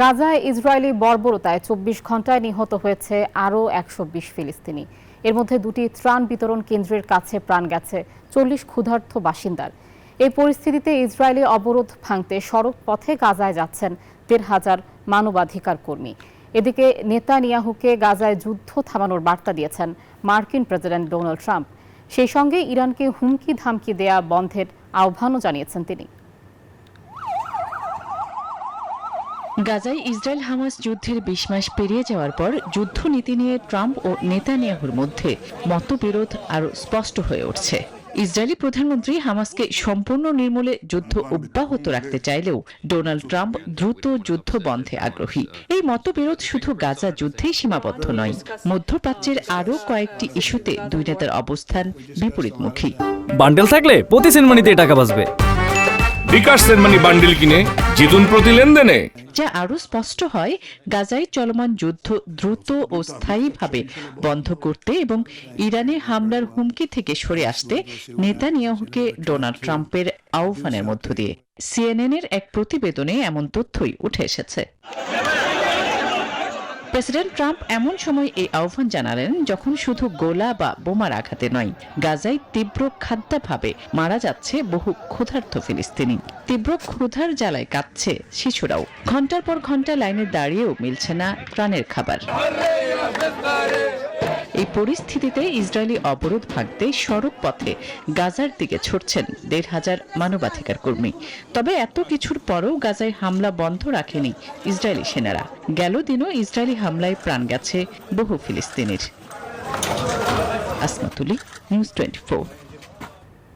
গাজায় ইসরায়েলি বর্বরতায় ২৪ ঘণ্টায় নিহত হয়েছে আরও ১২০ ফিলিস্তিনি। এর মধ্যে দুটি ত্রাণ বিতরণ কেন্দ্রের কাছে প্রাণ গেছে ৪০ ক্ষুধার্ত বাসিন্দার। এই পরিস্থিতিতে ইসরায়েলি অবরোধ ভাঙতে সড়ক পথে গাজায় যাচ্ছেন ১৫০০ মানবাধিকার কর্মী। এদিকে নেতানিয়াহুকে গাজায় যুদ্ধ থামানোর বার্তা দিয়েছেন মার্কিন প্রেসিডেন্ট ডোনাল্ড ট্রাম্প। সেই সঙ্গে ইরানকে হুমকি ধামকি দেয়া বন্ধের আহ্বানও জানিয়েছেন তিনি। গাজায় ইসরায়েল হামাস যুদ্ধের ২০ মাস পেরিয়ে যাওয়ার পর যুদ্ধনীতি নিয়ে ট্রাম্প ও নেতানিয়াহুর মধ্যে মতবিরোধ আরও স্পষ্ট হয়ে উঠছে। ইসরায়েলি প্রধানমন্ত্রী হামাসকে সম্পূর্ণ নির্মূলে যুদ্ধ অব্যাহত রাখতে চাইলেও ডোনাল্ড ট্রাম্প দ্রুত যুদ্ধ বন্ধে আগ্রহী। এই মতবিরোধ শুধু গাজা যুদ্ধেই সীমাবদ্ধ নয়, মধ্যপ্রাচ্যের আরও কয়েকটি ইস্যুতে দুই নেতার অবস্থান বিপরীতমুখী। বান্ডেল থাকলে প্রতি সেনমানিতে টাকা বাঁচবে। বিকাশ সেনমানি বান্ডেল কিনে জিতুন প্রতি লেনদেনে। যা আরও স্পষ্ট হয় গাজায় চলমান যুদ্ধ দ্রুত ও স্থায়ীভাবে বন্ধ করতে এবং ইরানে হামলার হুমকি থেকে সরে আসতে নেতানিয়াহুকে ডোনাল্ড ট্রাম্পের আহ্বানের মধ্য দিয়ে। সিএনএনের এক প্রতিবেদনে এমন তথ্যই উঠে এসেছে। প্রেসিডেন্ট ট্রাম্প এমন সময় এই আহ্বান জানালেন যখন শুধু গোলা বা বোমার আঘাতে নয়, গাজায় তীব্র খাদ্যাভাবে মারা যাচ্ছে বহু ক্ষুধার্ত ফিলিস্তিনি। তীব্র ক্ষুধার জ্বালায় কাঁদছে শিশুরাও। ঘন্টার পর ঘন্টা লাইনে দাঁড়িয়েও মিলছে না প্রাণের খাবার। এই পরিস্থিতিতে ইসরায়েলি অবরোধ ভাঙতে সড়ক পথে গাজার দিকে ছুটছেন ১৫০০ মানবাধিকার কর্মী। তবে এত কিছুর পরও গাজায় হামলা বন্ধ রাখেনি ইসরায়েলি সেনারা। গেল দিনও ইসরায়েলি হামলায় প্রাণ গেছে বহু ফিলিস্তিনির। আসমাতুলি, নিউজ 24।